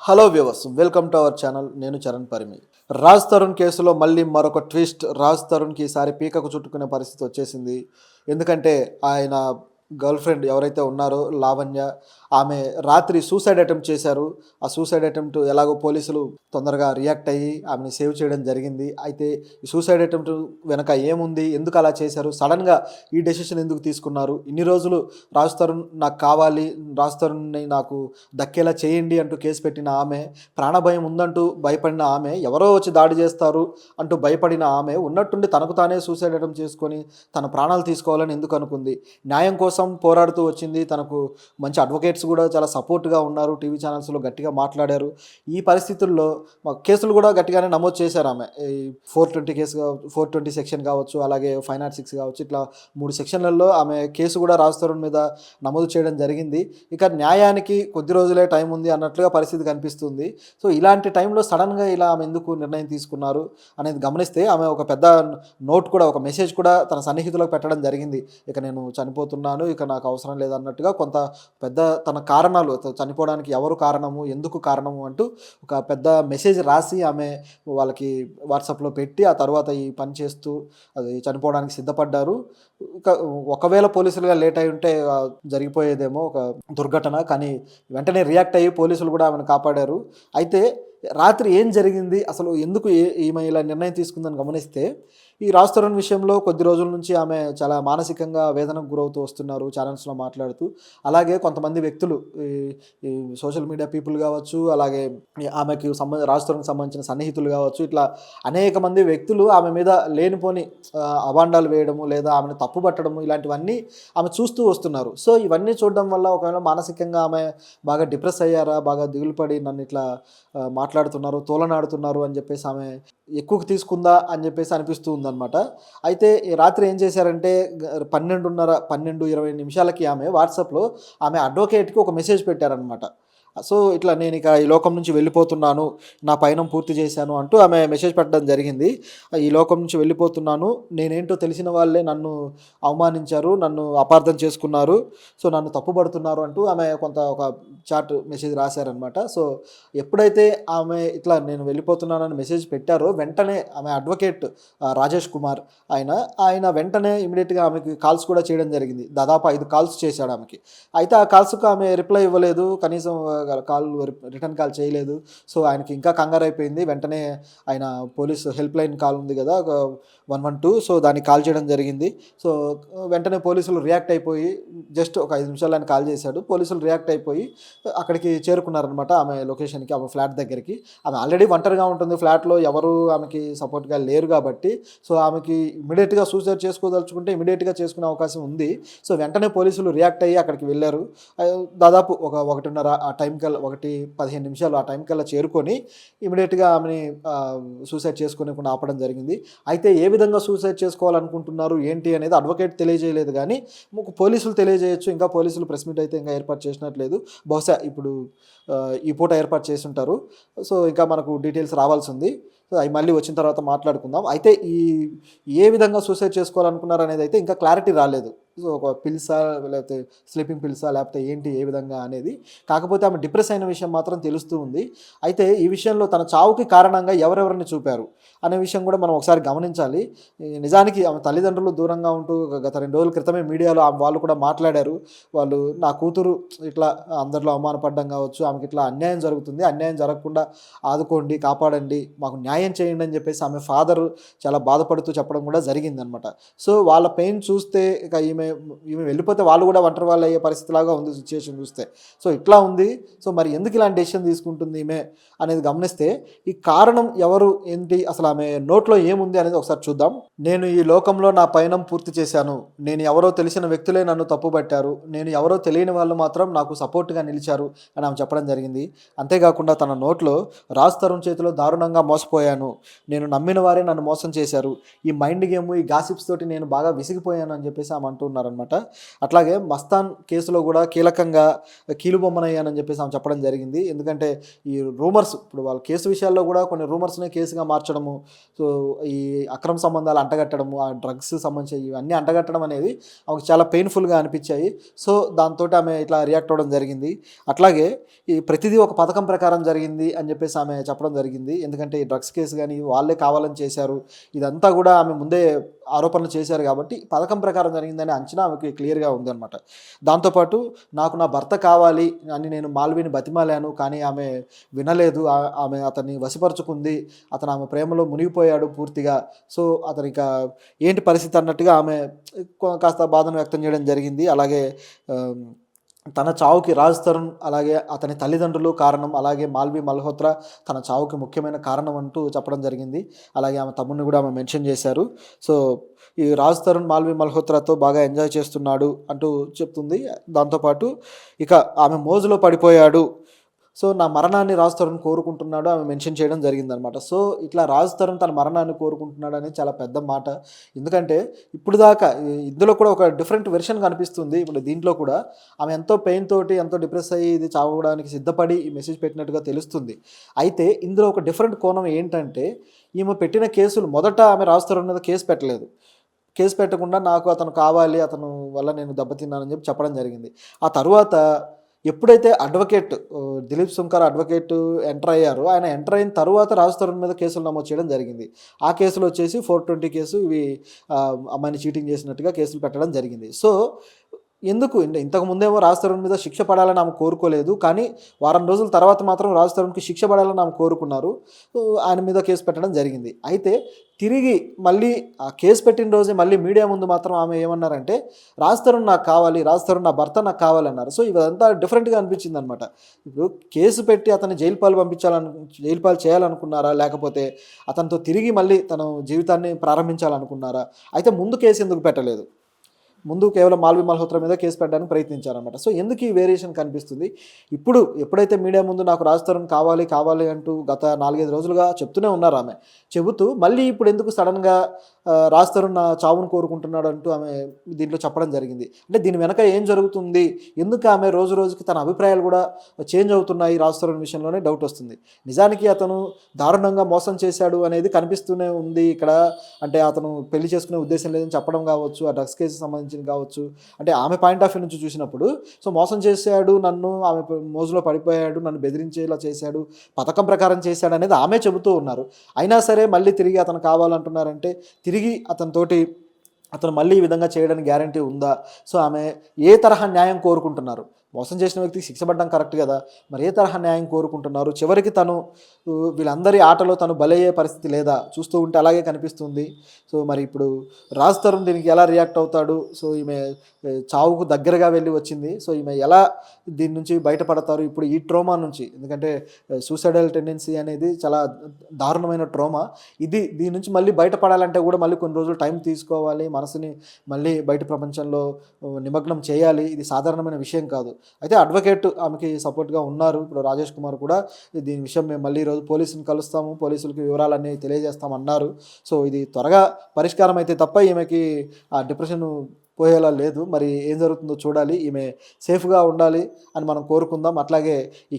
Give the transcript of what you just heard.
Hello viewers, welcome to our channel. నేను చరణ్ పరిమి. రాజ్ తరుణ్ కేసులో మళ్ళీ మరొక ట్విస్ట్. రాజ్ తరుణ్కి ఈసారి పీకకు చుట్టుకునే పరిస్థితి వచ్చేసింది. ఎందుకంటే ఆయన గర్ల్ ఫ్రెండ్ ఎవరైతే ఉన్నారో లావణ్య, ఆమె రాత్రి సూసైడ్ అటెంప్ట్ చేశారు. ఆ సూసైడ్ అటెంప్ట్ ఎలాగో పోలీసులు తొందరగా రియాక్ట్ అయ్యి ఆమెని సేవ్ చేయడం జరిగింది. అయితే ఈ సూసైడ్ అటెంప్ట్ వెనక ఏముంది, ఎందుకు అలా చేశారు, సడన్గా ఈ డెసిషన్ ఎందుకు తీసుకున్నారు, ఇన్ని రోజులు రాజ్ తరుణ్ నాకు కావాలి, రాజ్ తరుణ్ని నాకు దక్కేలా చేయండి అంటూ కేసు పెట్టిన ఆమె, ప్రాణభయం ఉందంటూ భయపడిన ఆమె, ఎవరో వచ్చి దాడి చేస్తారు అంటూ భయపడిన ఆమె ఉన్నట్టుండి తనకు తానే సూసైడ్ అటెంప్ట్ చేసుకొని తన ప్రాణాలు తీసుకోవాలని ఎందుకు అనుకుంది? న్యాయం కోసం పోరాడుతూ వచ్చింది. తనకు మంచి అడ్వకేట్స్ కూడా చాలా సపోర్ట్గా ఉన్నారు. టీవీ ఛానల్స్లో గట్టిగా మాట్లాడారు. ఈ పరిస్థితుల్లో కేసులు కూడా గట్టిగానే నమోదు చేశారు ఆమె. ఈ 420 కేసు 420 సెక్షన్ కావచ్చు, అలాగే 506 కావచ్చు, ఇట్లా 3 సెక్షన్లలో ఆమె కేసు కూడా రాజ్ తరుణ్ మీద నమోదు చేయడం జరిగింది. ఇక న్యాయానికి కొద్ది రోజులే టైం ఉంది అన్నట్లుగా పరిస్థితి కనిపిస్తుంది. సో ఇలాంటి టైంలో సడన్గా ఇలా ఆమె ఎందుకు నిర్ణయం తీసుకున్నారు అనేది గమనిస్తే, ఆమె ఒక పెద్ద నోట్ కూడా, ఒక మెసేజ్ కూడా తన సన్నిహితులకు పెట్టడం జరిగింది. ఇక నేను చనిపోతున్నాను, ఇక నాకు అవసరం లేదన్నట్టుగా కొంత పెద్ద తన కారణాలు, చనిపోవడానికి ఎవరు కారణము, ఎందుకు కారణము అంటూ ఒక పెద్ద మెసేజ్ రాసి ఆమె వాళ్ళకి వాట్సాప్లో పెట్టి ఆ తర్వాత ఈ పని చేస్తూ అది చనిపోవడానికి సిద్ధపడ్డారు. ఒకవేళ పోలీసులుగా లేట్ అయి ఉంటే జరిగిపోయేదేమో ఒక దుర్ఘటన, కానీ వెంటనే రియాక్ట్ అయ్యి పోలీసులు కూడా ఆమెను కాపాడారు. అయితే రాత్రి ఏం జరిగింది, అసలు ఎందుకు ఈమె ఇలా నిర్ణయం తీసుకుందని గమనిస్తే, ఈ రాజ్ తరుణ్ విషయంలో కొద్ది రోజుల నుంచి ఆమె చాలా మానసికంగా వేదనకు గురవుతూ వస్తున్నారు ఛానల్స్లో మాట్లాడుతూ. అలాగే కొంతమంది వ్యక్తులు, ఈ సోషల్ మీడియా పీపుల్ కావచ్చు, అలాగే ఆమెకి రాజ్ తరుణ్కి సంబంధించిన సన్నిహితులు కావచ్చు, ఇట్లా అనేక మంది వ్యక్తులు ఆమె మీద లేనిపోని అభాండాలు వేయడము లేదా ఆమెను తప్పుపట్టడము, ఇలాంటివన్నీ ఆమె చూస్తూ వస్తున్నారు. సో ఇవన్నీ చూడడం వల్ల ఒకవేళ మానసికంగా ఆమె బాగా డిప్రెస్ అయ్యారా, బాగా దిగులు పడి నన్ను ఇట్లా మాట్లాడుతున్నారు, తోలనాడుతున్నారు అని చెప్పేసి ఆమె ఎక్కువకి తీసుకుందా అని చెప్పేసి అనిపిస్తూ ఉందన్నమాట. అయితే ఈ రాత్రి ఏం చేశారంటే 12:20 నిమిషాలకి ఆమె వాట్సాప్లో ఆమె అడ్వకేట్కి ఒక మెసేజ్ పెట్టారనమాట. సో ఇట్లా నేను ఇక ఈ లోకం నుంచి వెళ్ళిపోతున్నాను, నా పయనం పూర్తి చేశాను అంటూ ఆమె మెసేజ్ పెట్టడం జరిగింది. ఈ లోకం నుంచి వెళ్ళిపోతున్నాను, నేనేంటో తెలిసిన వాళ్ళే నన్ను అవమానించారు, నన్ను అపార్థం చేసుకున్నారు, సో నన్ను తప్పుపడుతున్నారు అంటూ ఆమె ఒక చాట్ మెసేజ్ రాశారనమాట. సో ఎప్పుడైతే ఆమె ఇట్లా నేను వెళ్ళిపోతున్నానని మెసేజ్ పెట్టారో వెంటనే ఆమె అడ్వకేట్ రాజేష్ కుమార్ ఆయన వెంటనే ఇమీడియట్గా ఆమెకి కాల్స్ కూడా చేయడం జరిగింది. దాదాపు 5 కాల్స్ చేశాడు ఆమెకి. అయితే ఆ కాల్స్కు ఆమె రిప్లై ఇవ్వలేదు, కనీసం రిటర్న్ కాల్ చేయలేదు. సో ఆయనకి ఇంకా కంగారు అయిపోయింది. వెంటనే ఆయన పోలీస్ హెల్ప్ లైన్ కాల్ ఉంది కదా, 112, సో దానికి కాల్ చేయడం జరిగింది. సో వెంటనే పోలీసులు రియాక్ట్ అయిపోయి, జస్ట్ ఒక 5 నిమిషాలు ఆయన కాల్ చేశాడు. పోలీసులు రియాక్ట్ అయిపోయి అక్కడికి చేరుకున్నారనమాట, ఆమె లొకేషన్కి, ఆమె ఫ్లాట్ దగ్గరికి. ఆమె ఆల్రెడీ ఒంటరిగా ఉంటుంది, ఫ్లాట్లో ఎవరు ఆమెకి సపోర్ట్గా లేరు కాబట్టి. సో ఆమెకి ఇమీడియట్గా సూసైడ్ చేసుకోదలుచుకుంటే ఇమీడియట్గా చేసుకునే అవకాశం ఉంది. సో వెంటనే పోలీసులు రియాక్ట్ అయ్యి అక్కడికి వెళ్ళారు. దాదాపు ఒక 1:30 ఆ టైం కల్లా, 1:15 నిమిషాలు ఆ టైం కల్లా చేరుకొని ఇమీడియట్గా ఆమెని సూసైడ్ చేసుకోనికుండా ఆపడం జరిగింది. అయితే ఏ విధంగా సూసైడ్ చేసుకోవాలనుకుంటున్నారు ఏంటి అనేది అడ్వకేట్ తెలియజేయలేదు, కానీ పోలీసులు తెలియజేయచ్చు. ఇంకా పోలీసులు ప్రెస్ మీట్ అయితే ఇంకా ఏర్పాటు చేసినట్లేదు. బహుశా ఇప్పుడు ఈ పూట ఏర్పాటు చేసి ఉంటారు. సో ఇంకా మనకు డీటెయిల్స్ రావాల్సి ఉంది. సో అవి మళ్ళీ వచ్చిన తర్వాత మాట్లాడుకుందాం. అయితే ఏ విధంగా సూసైడ్ చేసుకోవాలనుకున్నారు అనేది అయితే ఇంకా క్లారిటీ రాలేదు. సో ఒక పిల్సా, లేకపోతే స్లీపింగ్ పిల్సా, లేకపోతే ఏంటి ఏ విధంగా అనేది. కాకపోతే ఆమె డిప్రెస్ అయిన విషయం మాత్రం తెలుస్తూ ఉంది. అయితే ఈ విషయంలో తన చావుకి కారణంగా ఎవరెవరిని చూపారు అనే విషయం కూడా మనం ఒకసారి గమనించాలి. నిజానికి ఆమె తల్లిదండ్రులు దూరంగా ఉంటూ గత 2 రోజుల క్రితమే మీడియాలో వాళ్ళు కూడా మాట్లాడారు. వాళ్ళు, నా కూతురు ఇట్లా అందరిలో అవమానపడ్డం కావచ్చు, ఆమెకి ఇట్లా అన్యాయం జరుగుతుంది, అన్యాయం జరగకుండా ఆదుకోండి, కాపాడండి, మాకు న్యాయం చేయండి అని చెప్పేసి ఆమె ఫాదర్ చాలా బాధపడుతూ చెప్పడం కూడా జరిగిందనమాట. సో వాళ్ళ పెయిన్ చూస్తే ఇక ఈమె వెళ్ళిపోతే వాళ్ళు కూడా ఒంటరి వాళ్ళు అయ్యే పరిస్థితిలాగా ఉంది సిచ్యువేషన్ చూస్తే. సో ఇట్లా ఉంది. సో మరి ఎందుకు ఇలాంటి డెసిషన్ తీసుకుంటుంది ఈమె అనేది గమనిస్తే, ఈ కారణం ఎవరు ఏంటి, అసలు ఆమె నోట్లో ఏముంది అనేది ఒకసారి చూద్దాం. నేను ఈ లోకంలో నా పయనం పూర్తి చేశాను, నేను ఎవరో తెలిసిన వ్యక్తులే నన్ను తప్పుపట్టారు, నేను ఎవరో తెలియని వాళ్ళు మాత్రం నాకు సపోర్ట్గా నిలిచారు అని ఆమె చెప్పడం జరిగింది. అంతేకాకుండా తన నోట్లో రాజ్ తరుణ్ చేతిలో దారుణంగా మోసపోయాను, నేను నమ్మిన వారే నన్ను మోసం చేశారు, ఈ మైండ్ గేమ్, ఈ గాసిప్స్ తోటి నేను బాగా విసిగిపోయాను అని చెప్పేసి ఆమె అంటూ ఉన్నారనమాట. అట్లాగే మస్తాన్ కేసులో కూడా కీలకంగా కీలుబొమ్మనయ్యానని చెప్పేసి ఆమె చెప్పడం జరిగింది. ఎందుకంటే ఈ రూమర్స్ ఇప్పుడు వాళ్ళ కేసు విషయాల్లో కూడా కొన్ని రూమర్స్‌నే కేసుగా మార్చడము, సో ఈ అక్రమ సంబంధాలు అంటగట్టడము, ఆ డ్రగ్స్ సంబంధించి ఇవన్నీ అంటగట్టడం అనేది ఆమెకు చాలా పెయిన్‌ఫుల్‌గా అనిపించాయి. సో దాంతోటి ఆమె ఇట్లా రియాక్ట్ అవ్వడం జరిగింది. అట్లాగే ఈ ప్రతిదీ ఒక పథకం ప్రకారం జరిగింది అని చెప్పేసి ఆమె చెప్పడం జరిగింది. ఎందుకంటే ఈ డ్రగ్స్ కేసు గాని వాళ్ళే కావాలని చేశారు. ఇదంతా కూడా ఆమె ముందే ఆరోపణలు చేశారు కాబట్టి పథకం ప్రకారం జరిగిందనే అంచనా ఆమెకి క్లియర్‌గా ఉందన్నమాట. దాంతోపాటు నాకు నా భర్త కావాలి అని నేను మాల్విని బతిమాలాను. కానీ ఆమె వినలేదు. ఆమె అతన్ని వశపరుచుకుంది. అతను ఆమె ప్రేమలో మునిగిపోయాడు పూర్తిగా. సో అతనిక ఏంటి పరిస్థితి అన్నట్టుగా ఆమె కాస్త బాధను వ్యక్తం చేయడం జరిగింది. అలాగే ఆహ్, తన చావుకి రాజ్ తరుణ్ అలాగే అతని తల్లిదండ్రులు కారణం. అలాగే మాల్వి మల్హోత్రా తన చావుకి ముఖ్యమైన కారణం అంటూ చెప్పడం జరిగింది. అలాగే ఆమె తమ్ముడిని కూడా ఆమె మెన్షన్ చేశారు. సో ఈ రాజ్ తరుణ్ మాల్వి మల్హోత్రాతో బాగా ఎంజాయ్ చేస్తున్నాడు అంటూ చెప్తుంది. దాంతోపాటు ఇక ఆమె మోజులో పడిపోయాడు. సో నా మరణాన్ని రాజ్ తరుణ్ కోరుకుంటున్నాడు ఆమె మెన్షన్ చేయడం జరిగిందనమాట. సో ఇట్లా రాజ్ తరుణ్ తన మరణాన్ని కోరుకుంటున్నాడు అనేది చాలా పెద్ద మాట. ఎందుకంటే ఇప్పుడు దాకా ఇందులో కూడా ఒక డిఫరెంట్ వెర్షన్ కనిపిస్తుంది. ఇప్పుడు దీంట్లో కూడా ఆమె ఎంతో పెయిన్ తోటి ఎంతో డిప్రెస్ అయ్యి ఇది చావడానికి సిద్ధపడి ఈ మెసేజ్ పెట్టినట్టుగా తెలుస్తుంది. అయితే ఇందులో ఒక డిఫరెంట్ కోణం ఏంటంటే ఈమె పెట్టిన కేసులు మొదట ఆమె రాజ్ తరుణ్ మీద కేసు పెట్టలేదు. కేసు పెట్టకుండా నాకు అతను కావాలి, అతను వల్ల నేను దెబ్బతిన్నానని చెప్పడం జరిగింది. ఆ తరువాత ఎప్పుడైతే advocate Dilip Sunkar advocate enter అయ్యారో, ఆయన ఎంటర్ అయిన తర్వాత రాజ్ తరుణ్ మీద కేసులు నమోదు చేయడం జరిగింది. ఆ కేసులో వచ్చేసి 420 కేసు ఇవి అమ్మాయిని చీటింగ్ చేసినట్టుగా కేసులు పెట్టడం జరిగింది. సో ఎందుకు ఇంతకు ముందేమో రాజ్ తరుణ్ మీద శిక్ష పడాలని ఆమె కోరుకోలేదు. కానీ వారం రోజుల తర్వాత మాత్రం రాజ్ తరుణ్కి శిక్ష పడాలని ఆమె కోరుకున్నారు. ఆయన మీద కేసు పెట్టడం జరిగింది. అయితే తిరిగి మళ్ళీ ఆ కేసు పెట్టిన రోజే మళ్ళీ మీడియా ముందు మాత్రం ఆమె ఏమన్నారంటే రాజ్ తరుణ్ నాకు కావాలి, రాజ్ తరుణ్ నా భర్త నాకు కావాలన్నారు. సో ఇదంతా డిఫరెంట్గా అనిపించింది అనమాట. ఇప్పుడు కేసు పెట్టి అతన్ని జైలు పాలు చేయాలనుకున్నారా, లేకపోతే అతనితో తిరిగి మళ్ళీ తన జీవితాన్ని ప్రారంభించాలనుకున్నారా? అయితే ముందు కేసు ఎందుకు పెట్టలేదు? ముందు కేవలం మాల్వి మల్హోత్రా మీద కేసు పెట్టడానికి ప్రయత్నించారన్నమాట. సో ఎందుకు ఈ వేరియేషన్ కనిపిస్తుంది? ఇప్పుడు ఎప్పుడైతే మీడియా ముందు నాకు రాజ్ తరుణ్ కావాలి అంటూ గత 4-5 రోజులుగా చెప్తూనే ఉన్నారు ఆమె. చెబుతూ మళ్ళీ ఇప్పుడు ఎందుకు సడన్గా రాజ్ తరుణ్ నా చావును కోరుకుంటున్నాడు అంటూ ఆమె దీంట్లో చెప్పడం జరిగింది. అంటే దీని వెనక ఏం జరుగుతుంది? ఎందుకు ఆమె రోజు రోజుకి తన అభిప్రాయాలు కూడా చేంజ్ అవుతున్నాయి రాజ్ తరుణ్ విషయంలోనే డౌట్ వస్తుంది. నిజానికి అతను దారుణంగా మోసం చేశాడు అనేది కనిపిస్తూనే ఉంది ఇక్కడ. అంటే అతను పెళ్లి చేసుకునే ఉద్దేశం లేదని చెప్పడం కావచ్చు, ఆ డ్రగ్స్ కేసు సంబంధించి కావచ్చు. అంటే ఆమె పాయింట్ ఆఫ్ వ్యూ నుంచి చూసినప్పుడు సో మోసం చేశాడు నన్ను, ఆమె మోజులో పడిపోయాడు, నన్ను బెదిరించేలా చేశాడు, పథకం ప్రకారం చేశాడు అనేది ఆమె చెబుతూ ఉన్నారు. అయినా సరే మళ్ళీ తిరిగి అతను కావాలంటున్నారంటే తిరిగి అతను మళ్ళీ ఈ విధంగా చేయడానికి గ్యారంటీ ఉందా? సో ఆమె ఏ తరహా న్యాయం కోరుకుంటున్నారు? మోసం చేసిన వ్యక్తికి శిక్ష పడడం కరెక్ట్ కదా, మరి ఏ తరహా న్యాయం కోరుకుంటున్నారు? చివరికి తను వీళ్ళందరి ఆటలో తను బలయ్యే పరిస్థితి లేదా? చూస్తూ ఉంటే అలాగే కనిపిస్తుంది. సో మరి ఇప్పుడు రాజ్ తరుణ్ దీనికి ఎలా రియాక్ట్ అవుతాడు? సో ఈమె చావుకు దగ్గరగా వెళ్ళి వచ్చింది. సో ఈమె ఎలా దీని నుంచి బయటపడతారు ఇప్పుడు ఈ ట్రోమా నుంచి? ఎందుకంటే సూసైడల్ టెండెన్సీ అనేది చాలా దారుణమైన ట్రోమా. దీని నుంచి మళ్ళీ బయటపడాలంటే కూడా మళ్ళీ కొన్ని రోజులు టైం తీసుకోవాలి, మనసుని మళ్ళీ బయట ప్రపంచంలో నిమగ్నం చేయాలి. ఇది సాధారణమైన విషయం కాదు. అయితే అడ్వకేట్ ఆమెకి సపోర్ట్గా ఉన్నారు. ఇప్పుడు రాజేష్ కుమార్ కూడా దీని విషయం మేము మళ్ళీ ఈరోజు పోలీసుని కలుస్తాము, పోలీసులకి వివరాలన్నీ తెలియజేస్తామన్నారు. సో ఇది త్వరగా పరిష్కారం అయితే తప్ప ఈమెకి ఆ డిప్రెషన్ పోయేలా లేదు. మరి ఏం జరుగుతుందో చూడాలి. ఈమె సేఫ్గా ఉండాలి అని మనం కోరుకుందాం. అట్లాగే ఈ